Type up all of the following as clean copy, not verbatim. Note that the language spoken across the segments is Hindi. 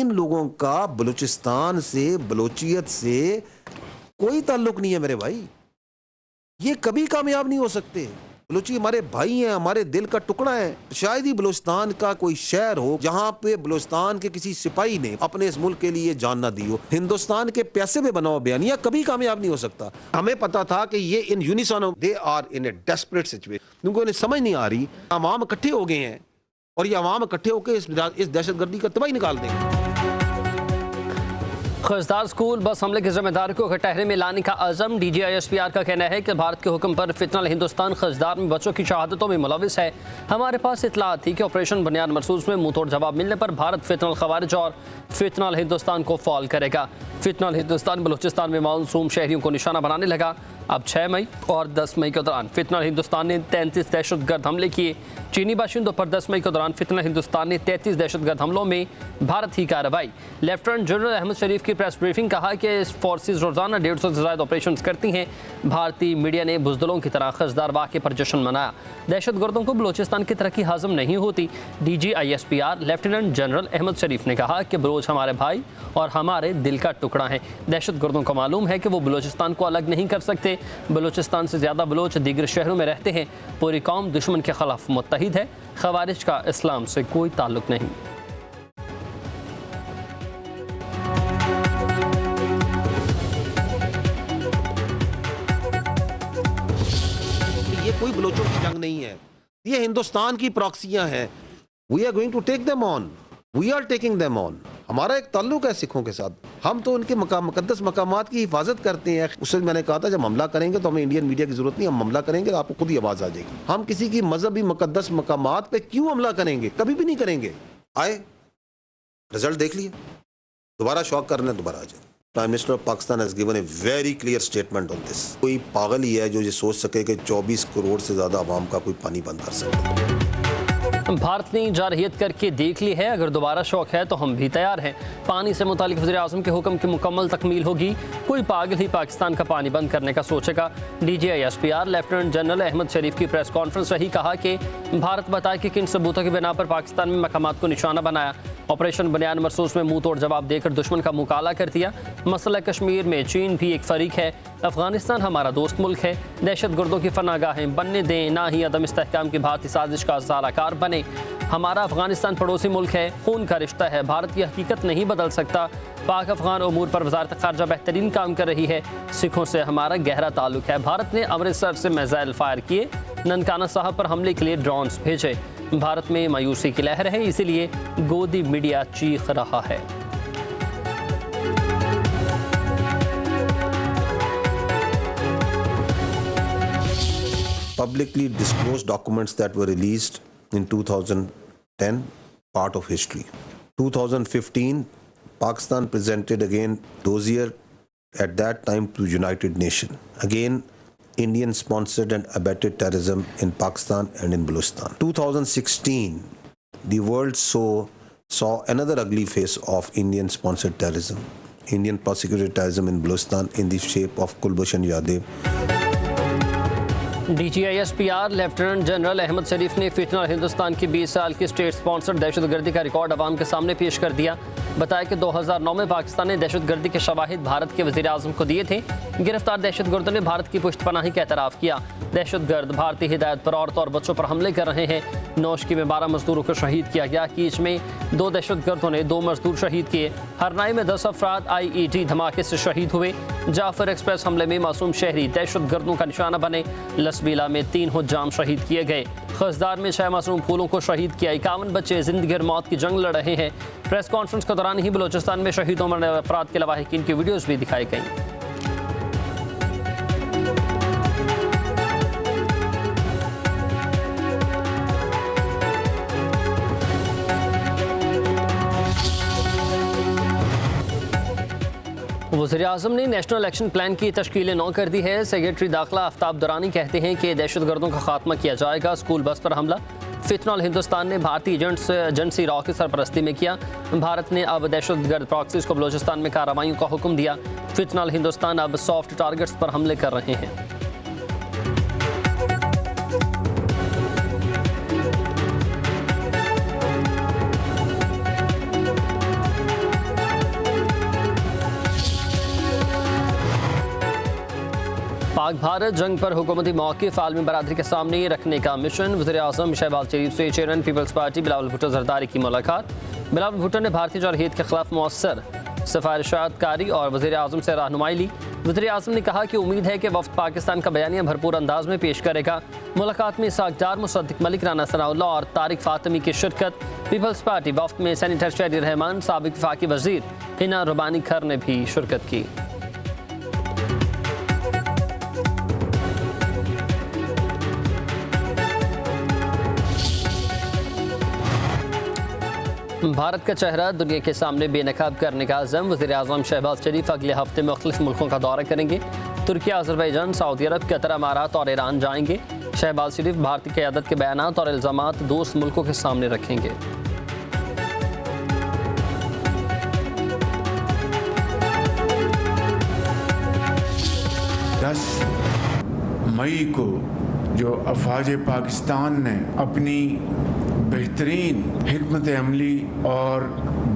इन लोगों का बलूचिस्तान से, बलोचियत से कोई ताल्लुक नहीं है मेरे भाई। ये कभी कामयाब नहीं हो सकते। बलूची हमारे भाई हैं, हमारे दिल का टुकड़ा है। शायद ही बलूचिस्तान का कोई शहर हो जहां पे बलूचिस्तान के किसी सिपाही ने अपने इस मुल्क के लिए जान ना दी हो। हिंदुस्तान के पैसे में बना हुआ बयानिया कभी कामयाब नहीं हो सकता। हमें पता था कि ये in unison they are in a desperate situation, क्योंकि उन्हें समझ नहीं आ रही। अवाम इकट्ठे हो गए हैं और ये अवाम इकट्ठे होकर इस दहशतगर्दी का तबाही निकाल देंगे। खजदार स्कूल बस हमले के जिम्मेदार को कटहरे में लाने का अज़म। DGISPR का कहना है कि भारत के हुक्म पर फितनल हिंदुस्तान खजदार में बच्चों की शहादतों में मुलविस है। हमारे पास इतला थी कि ऑपरेशन बुनियाद मरसूस में मुंह तोड़ जवाब मिलने पर भारत फितनल खवारिज और फितनल हिंदुस्तान को फॉल करेगा। फितनल हिंदुस्तान बलूचिस्तान में मासूम शहरियों को निशाना बनाने लगा। अब 6 मई और 10 मई के दौरान फितनल हिंदुस्तान ने 33 दहशतगर्द हमले किए। चीनी बाशिंदों पर 10 मई के दौरान फितनल हिंदुस्तान ने 33 दहशतगर्द हमलों में भारत ही कार्रवाई। लेफ्टिनेंट जनरल अहमद शरीफ की प्रेस ब्रीफिंग, कहा कि फोर्सेज रोजाना 150 से ज़्यादा ऑपरेशन करती हैं। भारतीय मीडिया ने बुजदलों की तरह खजदार वाक़े पर जश्न मनाया। दहशतगर्दों को बलूचिस्तान की तरक्की हाज़म नहीं होती। DGISPR lieutenant general Ahmed Sharif ने कहा कि बलोच हमारे भाई और हमारे दिल का टुकड़ा है। दहशतगर्दों को मालूम है कि वो बलूचिस्तान को अलग नहीं कर सकते। बलूचिस्तान से ज़्यादा बलोच दीगर शहरों में रहते हैं। पूरी कौम दुश्मन के खिलाफ मुत्तहिद है। खवारिज का इस्लाम से कोई ताल्लुक नहीं। ये कोई बलोचों की जंग नहीं है, ये हिंदुस्तान की प्रॉक्सियां हैं। We are going to take them on, we are taking them on. हमारा एक ताल्लुक है सिखों के साथ, हम तो उनके मुकद्दस मकामात की हिफाजत करते हैं। उससे मैंने कहा था जब हमला करेंगे तो हमें इंडियन मीडिया की जरूरत नहीं, हम हमला करेंगे तो आपको खुद ही आवाज आ जाएगी। हम किसी की मजहबी मुकद्दस मकामात पे क्यों हमला करेंगे, कभी भी नहीं करेंगे। आए रिजल्ट देख लिए, दोबारा शौक करने दोबारा आ जाए। Prime minister of Pakistan has given a very clear statement on this. कोई पागल ही है जो ये सोच सके कि 24 करोड़ से ज्यादा आवाम का कोई पानी बंद कर सकता। भारत ने जारहियत करके देख ली है, अगर दोबारा शौक है तो हम भी तैयार हैं। पानी से मुतालिक वज़ीर आज़म के हुक्म की मुकम्मल तकमील होगी। कोई पागल ही पाकिस्तान का पानी बंद करने का सोचेगा। DGISPR लेफ्टिनेंट जनरल अहमद शरीफ की प्रेस कॉन्फ्रेंस रही, कहा कि भारत बताए कि किन सबूतों की बिना पर पाकिस्तान में मकामात को निशाना बनाया। ऑपरेशन बुनियाद मरसूस में मुंह तोड़ जवाब देकर दुश्मन का मुकाला कर दिया। मसला कश्मीर में चीन भी एक फरीक है। अफगानिस्तान हमारा दोस्त मुल्क है। दहशतगर्दों की फनागाहें बनने दें, ना ही अदम इस्तेहकाम की भारतीय साजिश का ज़ाराकार बने। हमारा अफगानिस्तान पड़ोसी मुल्क है, खून का रिश्ता है। भारत की हकीकत नहीं बदल सकता। पाक अफगान उमूर पर वजारत खारजा बेहतरीन काम कर रही है। सिखों से हमारा गहरा ताल्लुक है। भारत ने अमृतसर से मिसाइल फायर किए, ननकाना साहब पर हमले के लिए ड्रोन्स भेजे। भारत में मायूसी की लहर है, इसीलिए गोदी मीडिया चीख रहा है। Publicly disclosed documents that were released in 2010, part of history. 2015, Pakistan presented again dossier at that time to United Nations. Again, Indian sponsored and abetted terrorism in Pakistan and in Balochistan. 2016, the world saw another ugly face of Indian sponsored terrorism. Indian prosecuted terrorism in Balochistan in the shape of Kulbhushan Yadav. DGISPR lieutenant general Ahmed Sharif ने फितनल हिंदुस्तान की 20 साल की स्टेट स्पॉन्सर्ड दहशतगर्दी का रिकॉर्ड अवाम के सामने पेश कर दिया। बताया कि 2009 में पाकिस्तान ने दहशतगर्दी के शवाहिद भारत के वज़ीर आज़म को दिए थे। गिरफ्तार दहशतगर्दों ने भारत की पुष्टपनाही का एतराफ़ किया। दहशतगर्द भारतीय हिदायत पर औरतों और बच्चों पर हमले कर रहे हैं। नौशकी में 12 मजदूरों को शहीद किया गया। कीच में 2 दहशतगर्दों ने 2 मजदूर शहीद किए। हरनाई में 10 अफराद IED धमाके से शहीद हुए। जाफर एक्सप्रेस हमले में मासूम शहरी दहशतगर्दों का निशाना बने। लसबीला में 3 हुज्जाम शहीद किए गए। खजदार में 6 मासूम फूलों को शहीद किया। 51 बच्चे जिंदगी और मौत की जंग लड़ रहे हैं। प्रेस कॉन्फ्रेंस के दौरान ही बलूचिस्तान में शहीदों मरने वाले अफराद के लवाहिकीन की वीडियोज़ भी दिखाई गई। वज़ीर आज़म ने नेशनल एक्शन प्लान की तश्कील 9 कर दी है। सेक्रेटरी दाखिला आफ्ताब दुरानी कहते हैं कि दहशतगर्दों का खात्मा किया जाएगा। स्कूल बस पर हमला फितनल हिंदुस्तान ने भारतीय एजेंसी रॉ की सरपरस्ती में किया। भारत ने अब दहशतगर्द प्रॉक्सीज को बलूचिस्तान में कार्रवाइयों का हुक्म दिया। फितनल हिंदुस्तान अब सॉफ्ट टारगेट्स पर हमले कर रहे हैं। पाक भारत जंग पर हुकूमती मौक़िफ़ आलमी बरादरी के सामने रखने का मिशन। वज़ीर-ए-आज़म शहबाज शरीफ से chairman Peoples Party Bilawal Bhutto Zardari की मुलाकात। बिलावल भुट्टो ने भारतीय जारहीत के खिलाफ मौसर सिफारिशात कारी और वज़ीर-ए-आज़म से रहनुमाई ली। वज़ीर-ए-आज़म ने कहा कि उम्मीद है कि वफ़द पाकिस्तान का बयानिया भरपूर अंदाज में पेश करेगा। मुलाकात में इसहाक़ डार, मुसद्दिक़ मलिक, राना सनाउल्लाह और तारिक फ़ातिमी की शिरकत। पीपल्स पार्टी वफ़द में सेनेटर शहरी रहमान, साबिक़ वफ़ाक़ी वज़ीर हिना रुबानी खर ने भी शिरकत की। भारत का चेहरा दुनिया के सामने बेनकाब करने का अज़म। वज़ीर-ए-आज़म शहबाज शरीफ अगले हफ्ते मुख्तलिफ मुल्कों का दौरा करेंगे। तुर्किया, अज़रबैजान, सऊदी अरब, कतर, अमारात और ईरान जाएंगे। शहबाज शरीफ भारतीय क़यादत के बयानात और इल्ज़ामात दोस्त मुल्कों के सामने रखेंगे। 10 मई को जो अफवाज पाकिस्तान ने अपनी बेहतरीन हिकमत अमली और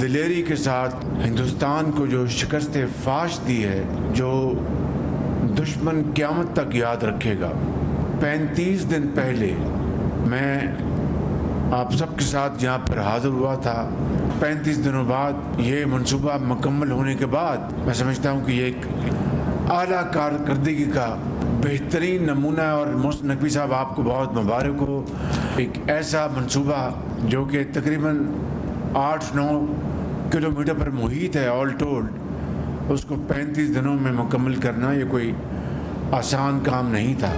दिलेरी के साथ हिंदुस्तान को जो शिकस्त फाश दी है, जो दुश्मन क़यामत तक याद रखेगा। 35 दिन पहले मैं आप सबके साथ यहाँ पर हाज़िर हुआ था। 35 दिनों बाद ये मंसूबा मुकम्मल होने के बाद मैं समझता हूँ कि ये एक आला कारकर्दगी का बेहतरीन नमूना है और मोहसिन नकवी साहब आपको बहुत मुबारक हो। एक ऐसा मंसूबा जो कि तकरीबन 8-9 किलोमीटर पर मुहित है ऑल टोल्ड, उसको 35 दिनों में मुकम्मल करना ये कोई आसान काम नहीं था।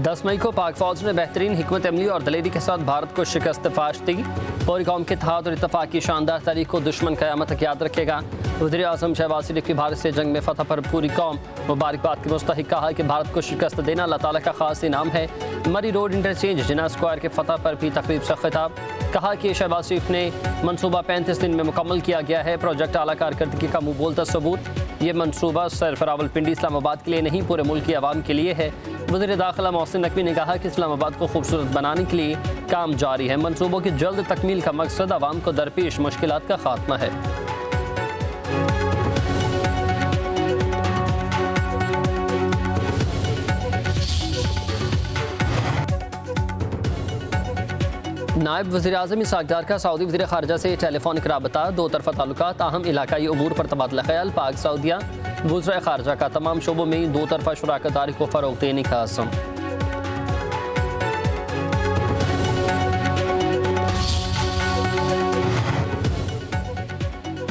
10 मई को पाक फौज ने बेहतरीन हिकमत अमली और दलेरी के साथ भारत को शिकस्त फाश दी। पूरी कौम के इत्तेहाद और इत्तफाक की शानदार तारीख को दुश्मन क़यामत तक याद रखेगा। वज़ीर-ए-आज़म शहबाज शरीफ की भारत से जंग में फतह पर पूरी कौम मुबारकबाद के मुस्तहिक़। कहा कि भारत को शिकस्त देना अल्लाह ताला का ख़ास इनाम है। मरी रोड इंटरचेंज जिन्ना स्क्वायर के फतह पर भी तकरीब से खिताब। कहा कि शहबाज शरीफ ने मनसूबा 35 दिन में मुकम्मल किया गया है। प्रोजेक्ट आला कारकर्दगी का मुँह बोलता सबूत। ये मनसूबा सिर्फ रावलपिंडी इस्लामाबाद के लिए नहीं, पूरे मुल्क की आवाम के लिए है। वज़ीर दाखिला मोहसिन नकवी ने कहा कि इस्लामाबाद को खूबसूरत बनाने के लिए काम जारी है। मनसूबों की जल्द तकमील का मकसद आवाम को दरपेश मुश्किलात का खात्मा है। नायब वज़ीर-ए-आज़म इसहाक़ डार का सऊदी वज़ीर ख़ारिजा से टेलीफोनिक राबता। दो तरफ़ा ताल्लुकात, अहम इलाकाई उमूर पर तबादला ख्याल। पाक सऊदिया वज़ीर ख़ारिजा का तमाम शोबों में दो तरफ़ा शराकतदारी को फ़रोग़ देने का अज़्म।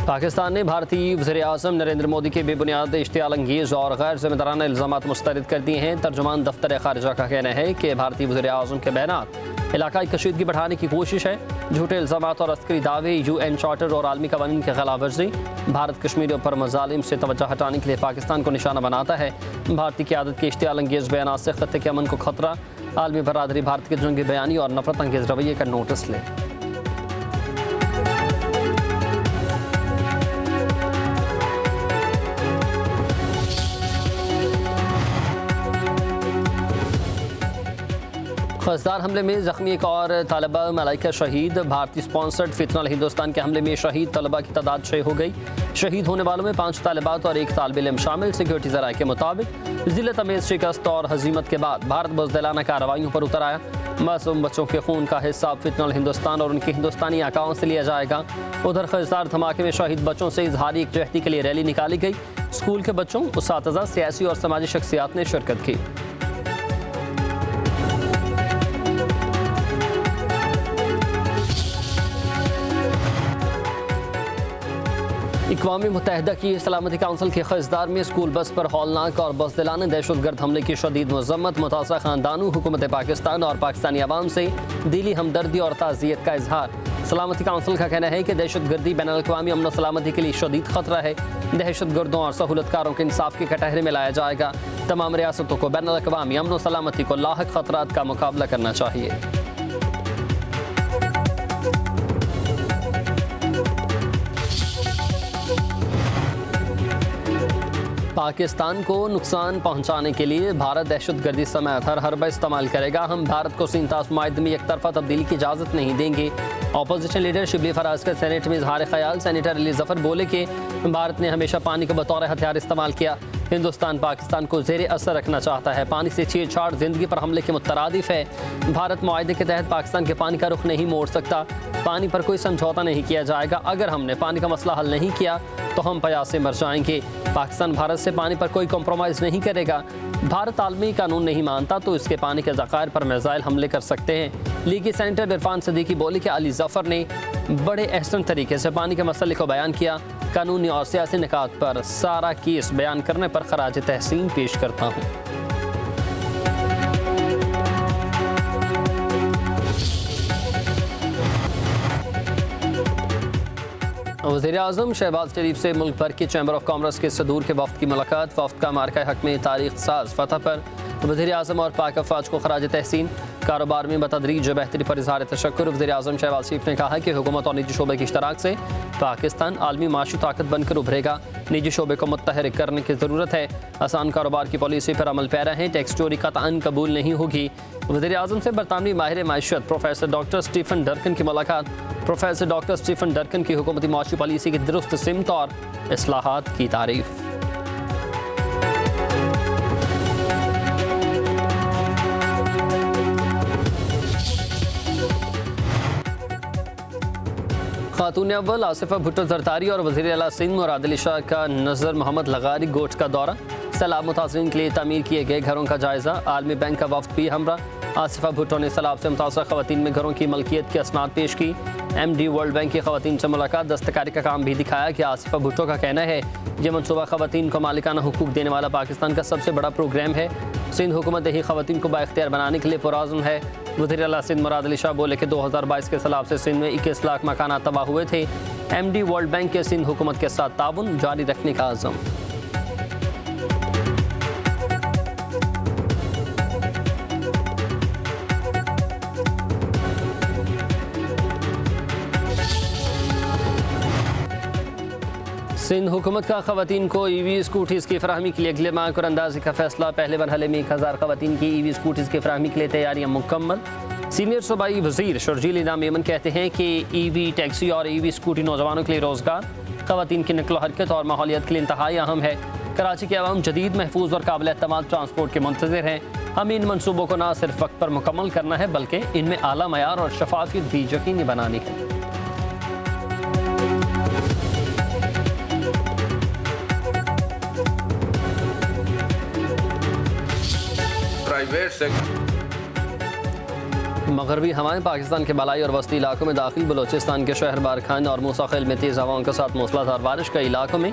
पाकिस्तान ने भारतीय वज़ीर-ए-आज़म नरेंद्र मोदी के बेबुनियाद इश्तियाल अंगेज़ और गैर ज़िम्मेदाराना इल्ज़ामात मुस्तरद कर दिए हैं। तर्जुमान दफ्तर ख़ारिजा का कहना है कि भारतीय वज़ीर-ए-आज़म के बयानात इलाकाई कशीदगी बढ़ाने की कोशिश है। झूठे इल्ज़ामात और अस्करी दावे, UN चार्टर और आलमी कवानीन की खिलाफ वर्जी भारत कश्मीरियों पर मज़ालिम से तवज्जो हटाने के लिए पाकिस्तान को निशाना बनाता है। भारतीय क़यादत के इश्तियाल अंगेज़ बयानात से ख़त्ते के अमन को खतरा। आलमी बरादरी भारत के जंगी बयानी और नफरत अंगेज़ रवैये का नोटिस ले। खजदार हमले में ज़ख्मी एक और तालिबा मलाइका शहीद। भारतीय स्पॉन्सर्ड फितनल हिंदुस्तान के हमले में शहीद तलबा की तादाद 6 हो गई। शहीद होने वालों में 5 तालिबात और 1 तालिब इल्म शामिल। सिक्योरिटी ज़राए के मुताबिक ज़िल्लत अमेज़ शिकस्त और हज़ीमत के बाद भारत बुज़दिलाना कार्रवाइयों पर उतर आया। मासूम बच्चों के खून का हिसाब फितनल हिंदुस्तान और उनके हिंदुस्तानी आकाओं से लिया जाएगा। उधर खजदार धमाके में शहीद बच्चों से इजहारी यकजहती के लिए रैली निकाली गई। स्कूल के बच्चों, उस्ताज़ा, सियासी और समाजी शख्सियात ने शिरकत की। अक़वाम मुत्तहिदा की सलामती काउंसिल के खजदार में स्कूल बस पर हौलनाक और बज़दिलाना दहशतगर्द हमले की शदीद मज़म्मत। मुतासरा ख़ानदानों, हुकूमत पाकिस्तान और पाकिस्तानी अवाम से दिली हमदर्दी और ताज़ियत का इजहार। सलामती काउंसिल का कहना है कि दहशतगर्दी बैनुल-अक़वामी अमन और सलामती के लिए शदीद खतरा है। दहशतगर्दों और सहूलतकारों के इंसाफ के कटहरे में लाया जाएगा। तमाम रियासतों को बैनुल-अक़वामी अमन और सलामती को लाहक खतरात का मुकाबला करना चाहिए। पाकिस्तान को नुकसान पहुंचाने के लिए भारत दहशतगर्दी समेत हर हरबा इस्तेमाल करेगा। हम भारत को सिंतास मुआहदे में एक तरफा तब्दीली की इजाज़त नहीं देंगे। अपोजिशन लीडर शिबली फराज का सेनेट में इजहार ख्याल। सेनेटर अली जफर बोले कि भारत ने हमेशा पानी को बतौर हथियार इस्तेमाल किया। हिंदुस्तान पाकिस्तान को ज़ेर असर रखना चाहता है। पानी से छेड़छाड़ ज़िंदगी पर हमले के मुतरादिफ है। भारत मुआहदे के तहत पाकिस्तान के पानी का रुख नहीं मोड़ सकता। पानी पर कोई समझौता नहीं किया जाएगा। अगर हमने पानी का मसला हल नहीं किया तो हम प्यास से मर जाएंगे। पाकिस्तान भारत से पानी पर कोई कॉम्प्रोमाइज़ नहीं करेगा। भारत आलमी कानून नहीं मानता तो इसके पानी के ज़खायर पर मिसाइल हमले कर सकते हैं। लीगी सेनेटर इरफान सदीकी बोले कि अली जफर ने बड़े अहसन तरीके से पानी के मसले को बयान किया। कानूनी और सियासी निकात पर सारा केस बयान करने पर खराज तहसीन पेश करता हूँ। वज़ीर-ए-आज़म शहबाज शरीफ से मुल्क भर की चैम्बर ऑफ कॉमर्स के सदूर के वफ्द की मुलाकात। वफ्द का मार्का हक में तारीख साज फतह पर वज़ीर-ए-आज़म और पाक अफवाज को खराज तहसीन। कारोबार में बतदरीज बेहतरी पर इज़हार तशक्कुर। वज़ीर-ए-आज़म शहबाज शरीफ ने कहा कि हुकूमत और निजी शोबे के इश्तराक से पाकिस्तान आलमी माशी ताकत बनकर उभरेगा। निजी शोबे को मुत्तहरिक करने की ज़रूरत है। आसान कारोबार की पॉलिसी पर अमल पैरा है। टैक्स चोरी कतअन कबूल नहीं होगी। वज़ीर-ए-आज़म से बरतानवी माहिर माइशत प्रोफेसर डॉक्टर स्टीफन डर्कन की मुलाकात। प्रोफेसर डॉक्टर स्टीफन डर्कन की हुकूमती माशी पॉलिसी की दुरुस्त सिमत और इस्लाहात की तारीफ। खातून अव्वल आसिफा भुट्टो जरदारी और वज़ीर आला सिंध मुराद अली शाह का नज़र मोहम्मद लगारी गोट का दौरा। सैलाब मुतासरीन के लिए तामीर किए गए घरों का जायज़ा। आलमी बैंक का वफ्द भी हमरा। आसिफा भुट्टो ने सैलाब से मुतासर खवातीन में घरों की मलकियत की असनाद पेश की। MD वर्ल्ड बैंक की खवातीन से मुलाकात। दस्तकारी का काम भी दिखाया कि आसिफा भुट्टो का कहना है यह मनसूबा खवातीन को मालिकाना हुकूक देने वाला पाकिस्तान का सबसे बड़ा प्रोग्राम है। सिंध हुकूमत ही खवातीन को बाइख्तियार बनाने के लिए पुरअज़्म है। वज़ीर आला सिंध मुराद अली शाह बोले कि 2022 के सैलाब से सिंध में 21 लाख मकान तबाह हुए थे। MD वर्ल्ड बैंक के सिंध हुकूमत के साथ ताउन जारी रखने का आज़म। सिंध हुकूमत का खवातीन को EV स्कूटीज़ की फराहमी के लिए अगले माह को अंदाजी का फैसला। पहले मरहले में 1000 खवातीन की EV स्कूटीज़ की फराहमी के लिए तैयारियां मुकम्मल। सीनियर सूबाई वज़ीर शर्जील इनाम मेमन कहते हैं कि EV टैक्सी और EV स्कूटी नौजवानों के लिए रोज़गार, खवातीन की नकलो हरकत और माहौलियत के लिए इंतहाई अहम है। कराची के अवाम जदीद, महफूज और काबिल एतमाद ट्रांसपोर्ट के मुंतज़िर हैं। हमें इन मनसूबों को न सिर्फ वक्त पर मुकम्मल करना है बल्कि इनमें आला मयार और शफाफियत भी यकीनी बनानी है। मगरबी हवाएं पाकिस्तान के बलाई और वस्ती इलाकों में दाखिल। बलोचिस्तान के शहर बारखान और मूसाखिल में तेज़ हवाओं के साथ मूसलाधार बारिश। कई इलाकों में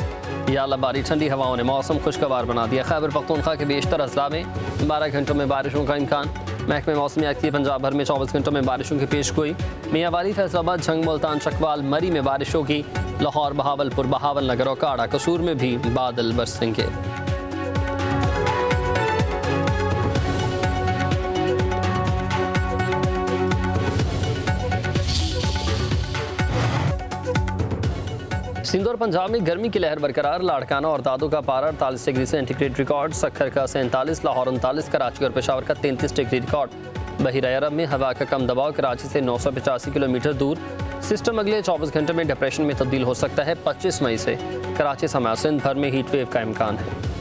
यालाबारी ठंडी हवाओं ने मौसम खुशगवार बना दिया। खैबर पख्तूनख्वा के बेशतर अजला में 12 घंटों में बारिशों का इम्कान। महकमे मौसमियात की पंजाब भर में 24 घंटों में बारिशों की पेशगोई। मियांवाली, फैसलाबाद, झंग, मुल्तान, चकवाल, मरी में बारिश होगी। लाहौर, बहावलपुर, बहावल नगर और काड़ा कसूर में भी बादल बरसेंगे। सिंध और पंजाब में गर्मी की लहर बरकरार। लाड़काना और दादो का पारा 48 डिग्री सेंटीग्रेड रिकॉर्ड। सक्खर का 47, लाहौर 39, कराची और पेशावर का 33 डिग्री रिकॉर्ड। बहिरा अरब में हवा का कम दबाव कराची से 985 किलोमीटर दूर। सिस्टम अगले 24 घंटे में डिप्रेशन में तब्दील हो सकता है। 25 मई से कराची समेत सिंध भर में हीट वेव का इम्कान है।